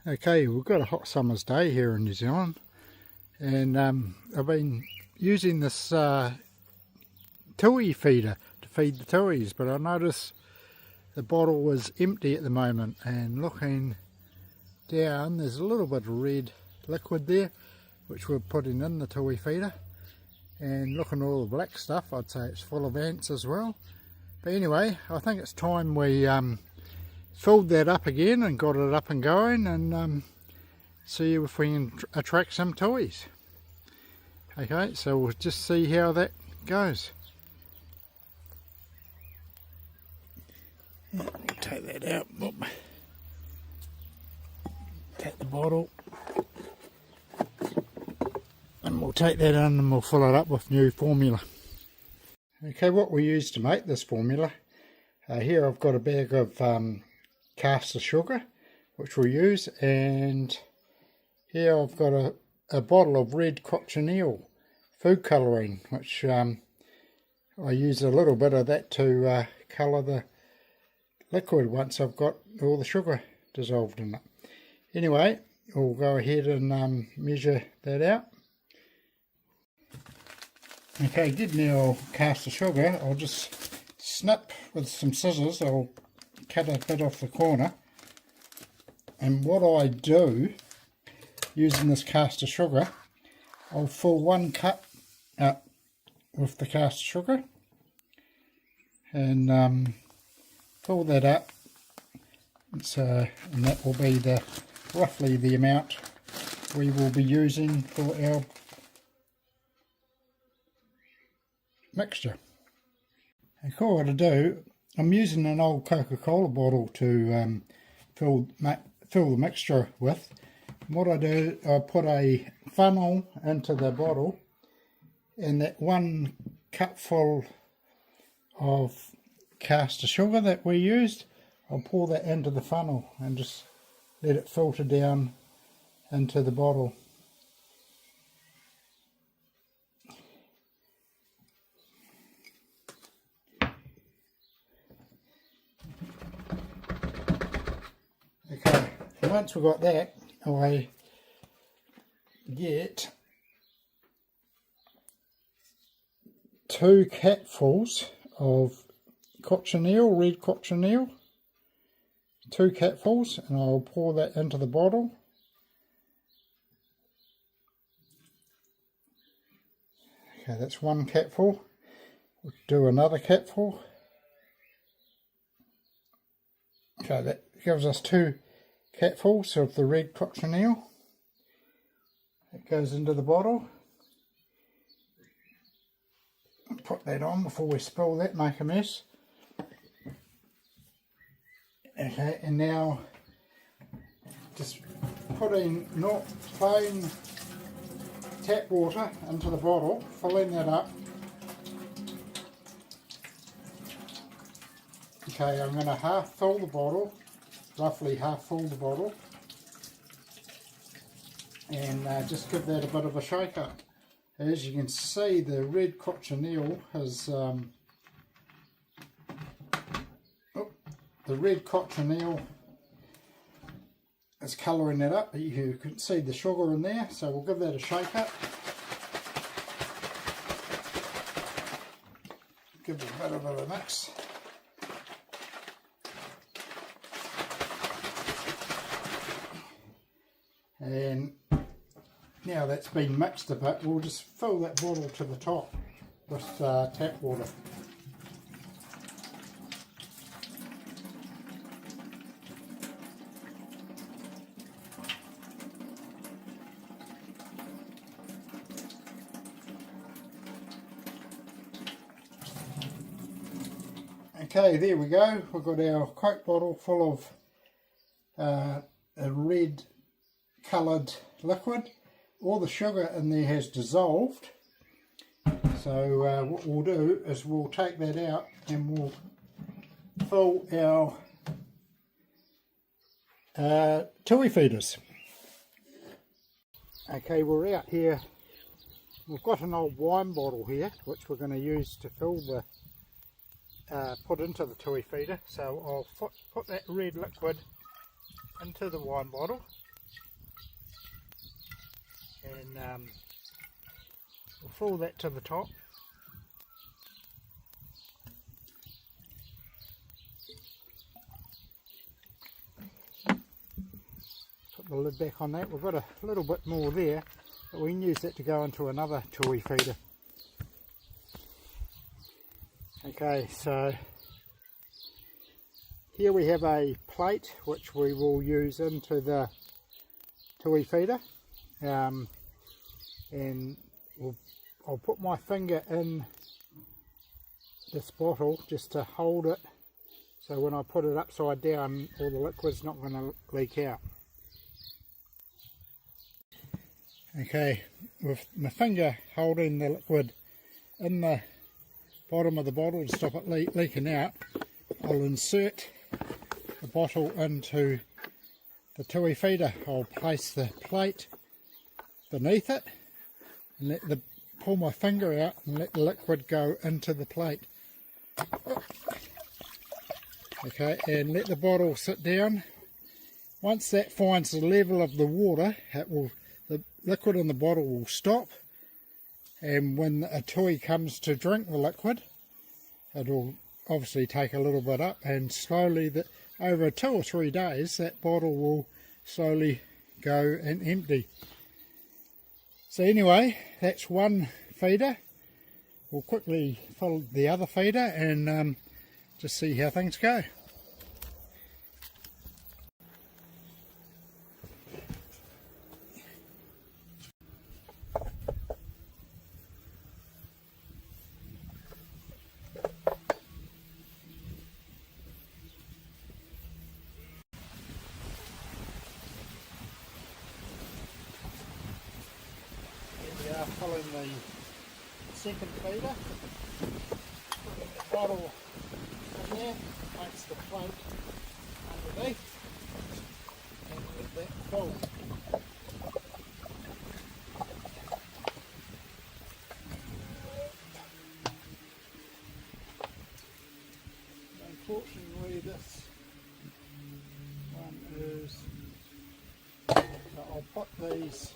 Okay, we've got a hot summer's day here in New Zealand, and I've been using this Tui feeder to feed the tuis, but I noticed the bottle was empty at the moment, and looking down there's a little bit of red liquid there which we're putting in the Tui feeder, and looking at all the black stuff I'd say it's full of ants as well. But anyway, I think it's time we filled that up again and got it up and going, and see if we can attract some tuis. Okay, so we'll just see how that goes. Take that out. Take the bottle, and we'll take that in and we'll fill it up with new formula. Okay, what we use to make this formula, here I've got a bag of caster sugar which we'll use, and here I've got a bottle of red cochineal food colouring, which I use a little bit of that to colour the liquid once I've got all the sugar dissolved in it. Anyway, we'll go ahead and measure that out. Okay, getting our caster sugar, I'll just snip with some scissors. I'll cut a bit off the corner, and what I do using this caster sugar, I'll fill 1 cup up with the caster sugar and fill that up. And that will be roughly the amount we will be using for our mixture. And cool, what I do, I'm using an old Coca-Cola bottle to fill the mixture with. And what I do, I put a funnel into the bottle, and that 1 cupful of caster sugar that we used, I'll pour that into the funnel and just let it filter down into the bottle. Okay, once we've got that, I get 2 capfuls of cochineal, red cochineal, 2 capfuls, and I'll pour that into the bottle. Okay, that's 1 capful. We'll do another capful. Okay, that gives us 2 capfuls of the red cochineal. That goes into the bottle. Put that on before we spill that, make a mess. Okay, and now just putting not plain tap water into the bottle, filling that up. Okay, I'm going to half fill the bottle, roughly half fill the bottle, and just give that a bit of a shake up. As you can see, the red cochineal has is colouring that up. You can see the sugar in there, so we'll give that a shake up. Give it a bit of a mix. And now that's been mixed a bit, we'll just fill that bottle to the top with tap water. Okay, there we go. We've got our Coke bottle full of a red coloured liquid. All the sugar in there has dissolved, so what we'll do is we'll take that out and we'll fill our Tui feeders. Okay, we're out here. We've got an old wine bottle here which we're going to use to fill the put into the Tui feeder. So I'll put that red liquid into the wine bottle. and we'll fill that to the top. Put the lid back on that. We've got a little bit more there, but we can use that to go into another Tui feeder. Okay, so here we have a plate which we will use into the Tui feeder, and I'll put my finger in this bottle just to hold it, so when I put it upside down all the liquid's not going to leak out. Okay, with my finger holding the liquid in the bottom of the bottle to stop it leaking out, I'll insert the bottle into the Tui feeder. I'll place the plate beneath it and pull my finger out and let the liquid go into the plate. Okay, and let the bottle sit down. Once that finds the level of the water, the liquid in the bottle will stop, and when a tui comes to drink the liquid, it will obviously take a little bit up, and slowly, over 2 or 3 days, that bottle will slowly go and empty. So anyway, that's one feeder. We'll quickly fill the other feeder and just see how things go. Filling the second feeder, put the bottle in there, place the plate underneath, and let that fill. Unfortunately, this one is, so I'll put these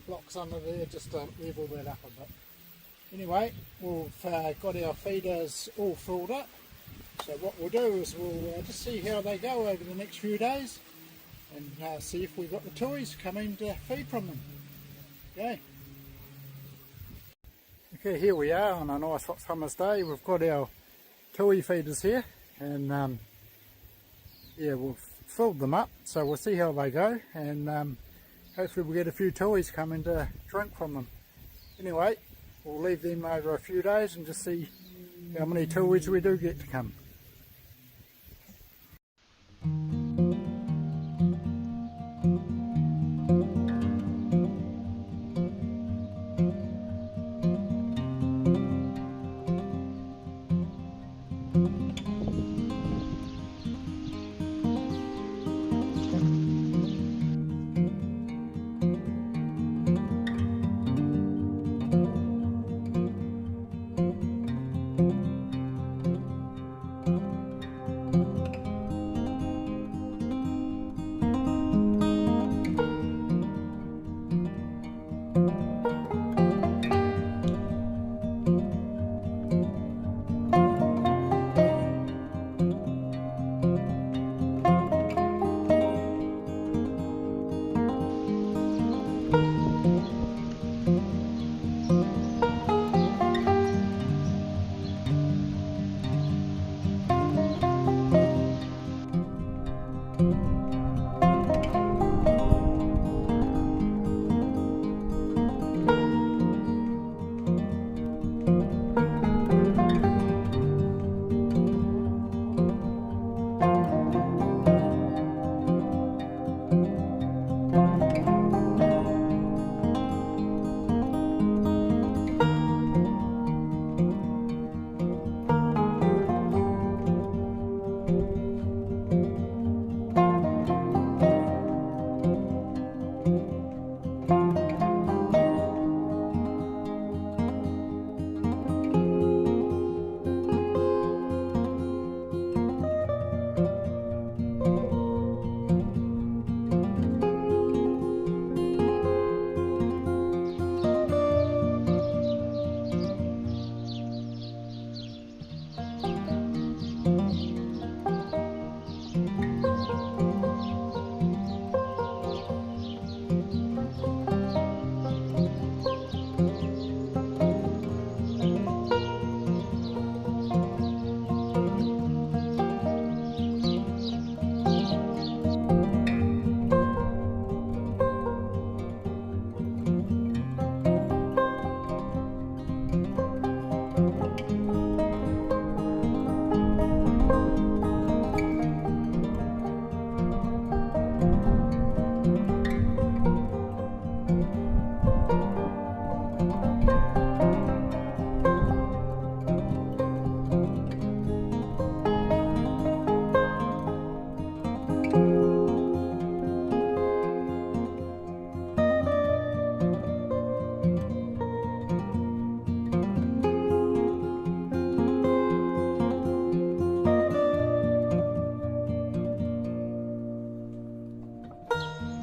blocks under there just to level that up a bit. Anyway, we've got our feeders all filled up, so what we'll do is we'll just see how they go over the next few days and see if we've got the tuis coming to feed from them. Okay, here we are on a nice hot summer's day. We've got our tui feeders here, and yeah, we've filled them up, so we'll see how they go, and hopefully we'll get a few tuis coming to drink from them. Anyway, we'll leave them over a few days and just see how many tuis we do get to come.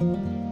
you.